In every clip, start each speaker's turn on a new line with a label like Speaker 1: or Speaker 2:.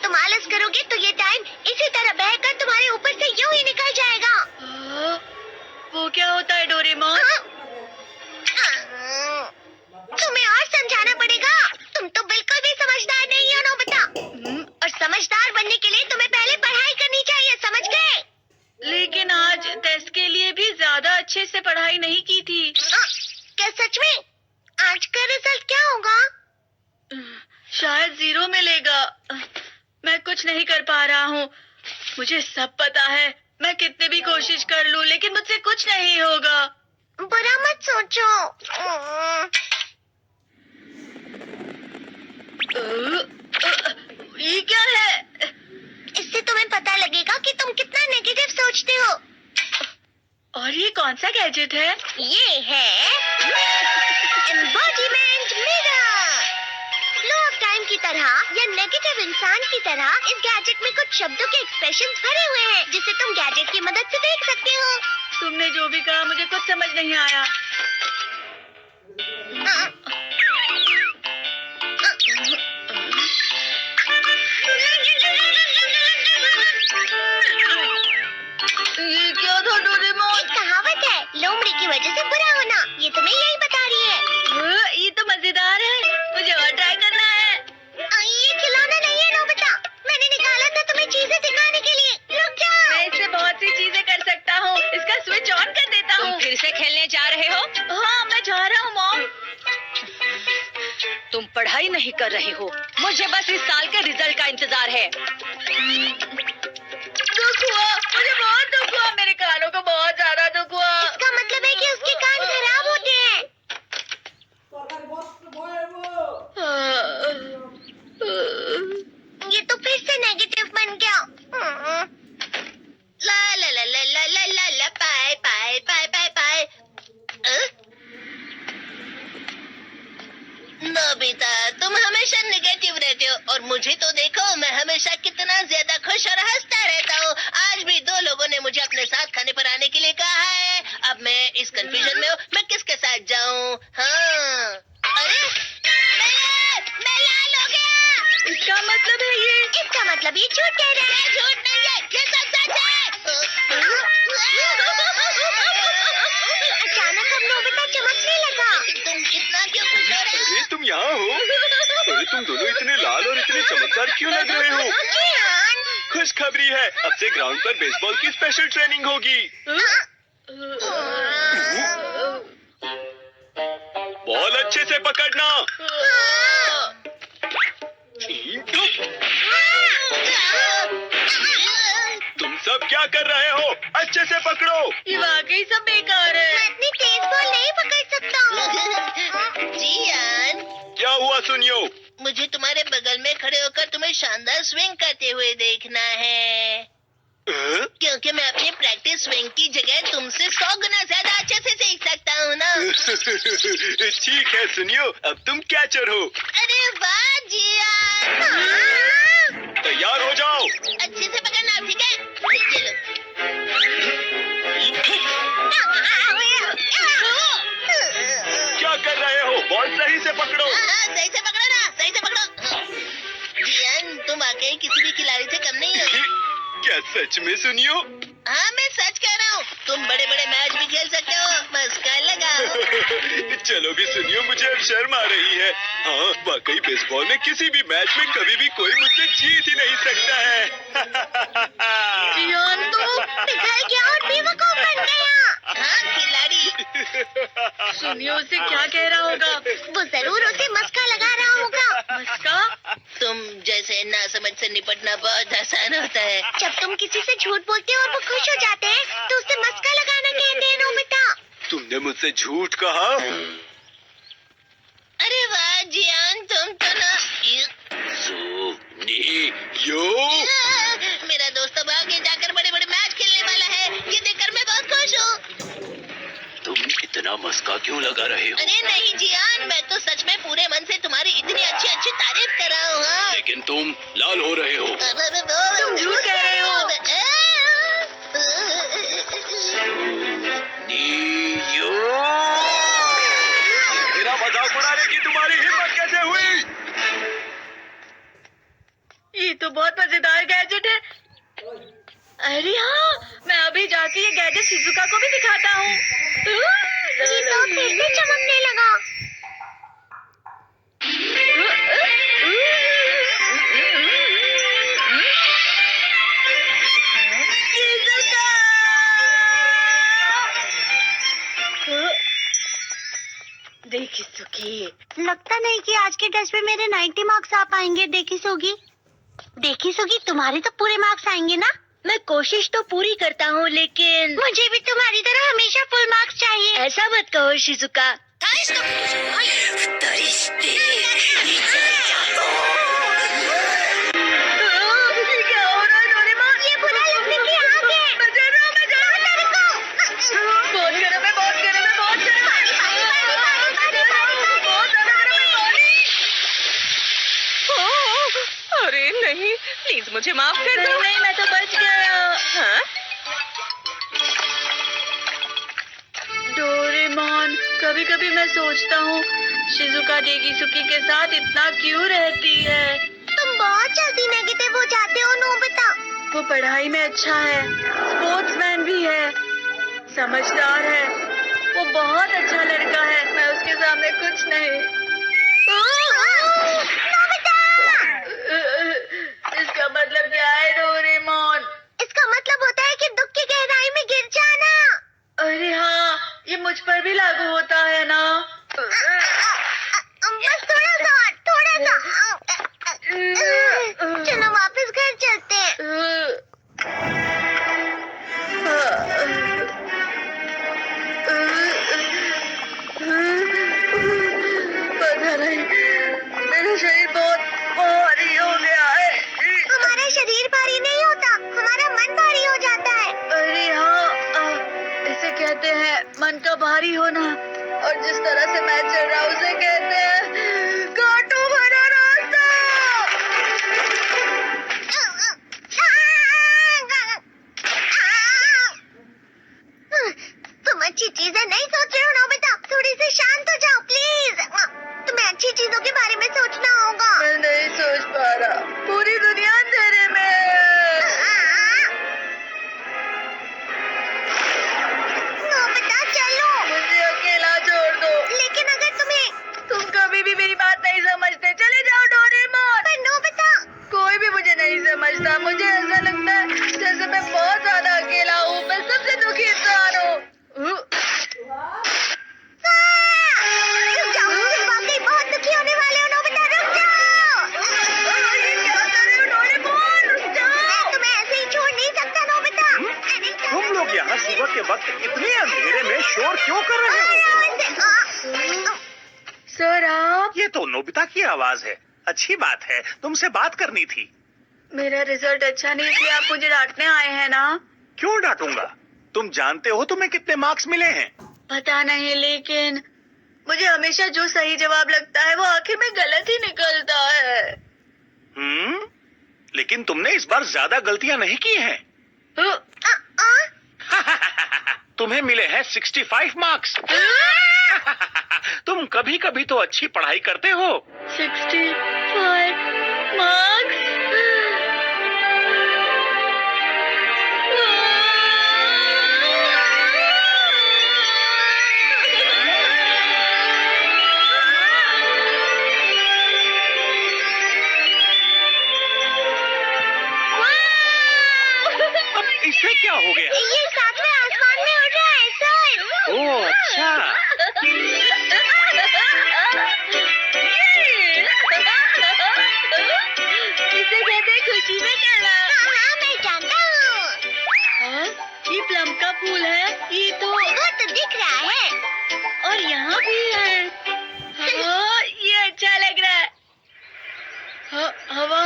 Speaker 1: तुम आलस करोगे तो ये टाइम इसी तरह बहकर तुम्हारे ऊपर से यूं ही निकल जाएगा।
Speaker 2: वो क्या होता है डोरेमोन?
Speaker 1: तुम्हें और समझाना पड़ेगा। तुम तो बिल्कुल भी समझदार नहीं हो नोबिता। और समझदार बनने के लिए तुम्हें पहले पढ़ाई करनी चाहिए, समझ गए?
Speaker 2: लेकिन आज टेस्ट के लिए भी ज्यादा अच्छे से पढ़ाई नहीं की थी।
Speaker 1: क्या सच में? आज का रिजल्ट क्या होगा?
Speaker 2: शायद 0 मिलेगा। मैं कुछ नहीं कर पा रहा हूँ। मुझे सब पता है। मैं कितने भी कोशिश कर लूँ लेकिन मुझसे कुछ नहीं होगा।
Speaker 1: बुरा मत सोचो।
Speaker 2: ये क्या है?
Speaker 1: इससे तुम्हें पता लगेगा कि तुम कितना नेगेटिव सोचते हो।
Speaker 2: और ये कौन सा गैजेट है?
Speaker 1: ये है embodiment mirror. Flow of time की तरह या नेगेटिव इंसान की तरह इस गैजेट में कुछ शब्दों के एक्सप्रेशंस भरे हुए हैं जिसे तुम गैजेट की मदद से देख सकते हो।
Speaker 2: तुमने जो भी कहा मुझे कुछ समझ नहीं आया। ये क्या था डोरेमोन?
Speaker 1: एक कहावत है, लोमड़ी की वजह से बुरा होना। ये तुम्हें यही बता रही है।
Speaker 2: ये तो मजेदार है। मुझे और ट्राई करना है।
Speaker 1: ये खिलौना नहीं है नोबिता। मैंने निकाला था तुम्हें चीजें दिखाने के लिए। रुक जाओ।
Speaker 2: मैं इससे बहुत सी चीजें कर सकता हूँ। इसका स्विच ऑन कर देता हूँ।
Speaker 3: तुम फिर से खेलने जा रहे हो?
Speaker 2: हाँ, मैं जा रहा हूँ मॉम।
Speaker 3: तुम पढ़ाई नहीं कर रहे हो। मुझे बस इस साल के रिजल्ट का इंतजार है।
Speaker 2: दुख हुआ, मुझे बहुत दुख हुआ। मेरे कानों को बहुत ज्यादा दुख हुआ।
Speaker 1: इसका मतलब है कि उसके कान खराब होते हैं। ये तो फिर से नेगेटिव बन गया। ला ला ला ला ला ला ला ला पाए पाए पाए पाए पाए। नोबिता, तुम हमेशा नेगेटिव रहते हो और मुझे तो देखो, मैं हमेशा कितना ज्यादा खुश और हंसता रहता हूँ। आज भी 2 लोगों ने मुझे अपने साथ खाने पर आने के लिए कहा है। अब मैं इस कंफ्यूजन में हूँ, मैं किसके साथ जाऊँ? हाँ, अरे मैं लाल हो गया।
Speaker 2: इसका मतलब है ये?
Speaker 1: इसका मतलब ये झूठ कह रहा है। झूठ नहीं है, ये सब सच है। अचानक हम नोबिता चमकने लगा। तुम इतना क्यों खुश हो रहे हो?
Speaker 4: अरे तुम यहाँ हो? अरे तुम दोनों इतने लाल और इतने चमकदार क्यों लग रहे हो?
Speaker 1: जियान।
Speaker 4: खुशखबरी है, अब से ग्राउंड पर बेसबॉल की स्पेशल ट्रेनिंग होगी। बॉल अच्छे से पकड़ना। तुम सब क्या कर रहे हो? अच्छे से पकड़ो।
Speaker 2: ये वाकई सब बेकार है।
Speaker 1: मैं इतनी तेज बॉल नहीं पकड़ सकता हूँ। जियान,
Speaker 4: क्या हुआ सुनियो?
Speaker 1: मुझे तुम्हारे बगल में खड़े होकर तुम्हें शानदार स्विंग करते हुए देखना है। क्योंकि मैं अपनी प्रैक्टिस स्विंग की जगह तुमसे 100 गुना ज्यादा अच्छे से सीख सकता हूँ ना।
Speaker 4: ठीक है सुनियो, अब तुम कैचर हो।
Speaker 1: अरे वाह जियान।
Speaker 4: तैयार हो जाओ।
Speaker 1: अच्छे से पकड़ना, ठीक है? ये लो।
Speaker 4: क्या कर रहे हो? बॉल सही से पकड़ो।
Speaker 1: सही से पकड़ो ना, सही से पकड़ो। जियान, तुम वाकई किसी भी खिलाड़ी से कम नहीं हो।
Speaker 4: क्या सच में सुनियो?
Speaker 1: हाँ, मैं सच कह रहा हूँ। तुम बड़े बड़े मैच भी खेल सकते हो, बस कर लगाओ।
Speaker 4: चलो भी सुनियो, मुझे अब शर्म आ रही है। हाँ, वाकई बेसबॉल में किसी भी मैच में कभी भी कोई मुझसे जीत ही नहीं सकता है।
Speaker 2: जियान तो
Speaker 1: पिघल गया और बेवकूफ बन गया। हाँ, खिलाड़ी।
Speaker 2: सुनियो उसे क्या कह रहा होगा?
Speaker 1: वो जरूर उसे मस्का लगा रहा होगा।
Speaker 2: मस्का?
Speaker 1: तुम जैसे नासमझ से निपटना बहुत आसान होता है। जब तुम किसी से झूठ बोलते हो और वो खुश हो जाते हैं तो उसे मस्का लगाना कहते हैं नोबिता।
Speaker 4: तुमने मुझसे झूठ कहा?
Speaker 1: अरे वाह जियान, तुम तो ना। मेरा दोस्त अब आगे जाकर बड़े बड़े मैच खेलने वाला है। ये देखकर मैं बहुत खुश हूँ।
Speaker 4: तुम इतना मस्का क्यों लगा रहे हो?
Speaker 1: अरे नहीं जियान, मैं तो सच में पूरे मन से तुम्हारी इतनी अच्छी अच्छी तारीफ कर रहा हूँ। हाँ।
Speaker 4: लेकिन तुम लाल हो रहे हो।
Speaker 1: तुम
Speaker 2: झूठ कह रहे हो।
Speaker 4: मेरा मजाक उड़ाने की तुम्हारी हिम्मत कैसे हुई?
Speaker 2: ये तो बहुत मजेदार गैजेट है। अरे हाँ, मैं अभी जाके ये गैजेट शिजुका को भी दिखाता हूँ।
Speaker 1: ये तो फिर से चमकने लगा।
Speaker 2: देखी सुखी,
Speaker 1: लगता नहीं कि आज के टेस्ट में मेरे 90 मार्क्स आ पाएंगे। देखी सोगी तुम्हारे तो पूरे मार्क्स आएंगे ना?
Speaker 2: मैं कोशिश तो पूरी करता हूँ, लेकिन
Speaker 1: मुझे भी तुम्हारी तरह हमेशा फुल मार्क्स चाहिए।
Speaker 2: ऐसा मत कहो शिजुका। क्या हो रहा है डोरेमोन?
Speaker 1: ये बुरा लगने की आग है।
Speaker 2: बहुत गर्म है, बहुत गर्म है, बहुत गर्म है। बहुत ज्यादा गर्म है पानी।
Speaker 3: अरे नहीं, प्लीज मुझे माफ कर दो।
Speaker 2: नहीं, मैं तो बच गया।
Speaker 3: हाँ?
Speaker 2: डोरेमोन, कभी कभी मैं सोचता हूँ शिजुका डेगिसुकी के साथ इतना क्यों रहती है।
Speaker 1: तुम बहुत जल्दी नेगेटिव हो जाते हो नोबिता।
Speaker 2: वो पढ़ाई में अच्छा है, स्पोर्ट्समैन भी है, समझदार है। वो बहुत अच्छा लड़का है। मैं उसके सामने कुछ नहीं। इसका मतलब क्या है डोरेमोन?
Speaker 1: इसका मतलब होता है कि दुख की गहराई में गिर जाना।
Speaker 2: अरे हाँ, ये मुझ पर भी लागू होता है ना।
Speaker 1: बस थोड़ा सा। चलो वापस घर चलते हैं।
Speaker 2: पता नहीं, मेरा शरीर बहुत भारी हो गया है।
Speaker 1: हमारा शरीर भारी नहीं होता, हमारा मन भारी हो जाता है।
Speaker 2: अरे हाँ, इसे कहते हैं मन का भारी होना। और जिस तरह से मैं चल रहा हूँ उसे कहते हैं कांटों भरा रास्ता।
Speaker 1: तुम अच्छी चीजें नहीं सोच रहे हो नोबिता। थोड़ी सी शांत हो जाओ प्लीज। तुम्हें अच्छी चीजों के बारे में सोचना होगा।
Speaker 2: मैं नहीं सोच पा रहा, पूरी दुनिया अंधेरे में है।
Speaker 1: नोबिता चलो।
Speaker 2: मुझे अकेला छोड़ दो।
Speaker 1: लेकिन अगर
Speaker 2: तुम कभी भी मेरी बात नहीं समझते। चले जाओ डोरेमोन।
Speaker 1: पर नोबिता।
Speaker 2: कोई भी मुझे नहीं समझता। मुझे ऐसा लगता है जैसे मैं बहुत ज्यादा अकेला हूँ। मैं सबसे दुखी इंसान हूँ।
Speaker 1: रुक जाओ, तुम वाकई बहुत दुखी होने वाले हो नोबिता। रुक जाओ।
Speaker 2: ये क्या कर रहे हो डोरेमोन? रुक जाओ।
Speaker 1: मैं तुम्हें ऐसे ही छोड़ नहीं सकता नोबिता। अरे
Speaker 4: तुम लोग यहाँ सुबह के वक्त इतने अंधेरे में शोर क्यों कर रहे हो?
Speaker 2: सर आप?
Speaker 5: ये तो नोबिता की आवाज है। अच्छी बात है, तुमसे बात करनी थी।
Speaker 2: मेरा रिजल्ट अच्छा नहीं, इसलिए आप मुझे डांटने आए हैं ना?
Speaker 5: क्यों डांटूंगा? तुम जानते हो तुम्हें कितने मार्क्स मिले हैं?
Speaker 2: पता नहीं, लेकिन मुझे हमेशा जो सही जवाब लगता है वो आखिर में गलत ही निकलता है।
Speaker 5: लेकिन तुमने इस बार ज्यादा गलतियां नहीं की हैं। तुम्हें मिले हैं 65 मार्क्स। तुम कभी कभी तो अच्छी पढ़ाई करते हो।
Speaker 2: 65 मार्क्स।
Speaker 5: अब इससे क्या हो गया?
Speaker 1: ये साथ में आसमान में उड़ रहा है सर।
Speaker 5: ओह अच्छा।
Speaker 2: इसे कहते हैं खुशी में चला।
Speaker 1: हाँ, मैं जानता हूँ।
Speaker 2: हाँ, ये प्लम का फूल है। ये तो
Speaker 1: वो तो दिख रहा है।
Speaker 2: और यहाँ भी है। हाँ, ये अच्छा लग रहा है। हवा?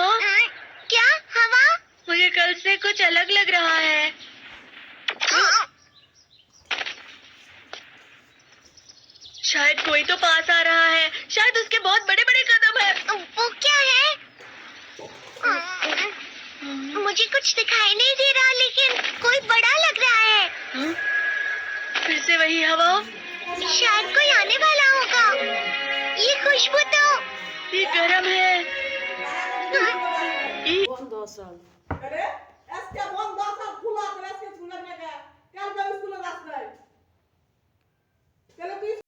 Speaker 1: क्या हवा?
Speaker 2: मुझे कल से कुछ अलग लग रहा है। शायद कोई तो पास आ रहा है। शायद उसके बहुत बड़े बड़े कदम है।
Speaker 1: वो क्या है? मुझे कुछ दिखाई नहीं दे रहा, लेकिन कोई बड़ा लग रहा है।
Speaker 2: फिर से वही हवा।
Speaker 1: शायद कोई आने वाला होगा। ये खुशबू तो
Speaker 2: ये गर्म है। ये
Speaker 3: সাল।
Speaker 6: আরে আজকে বন্ধ আছে খোলা আছে আজকে স্কুলে না কে কাল স্কুলে যাস নাই তাহলে তুই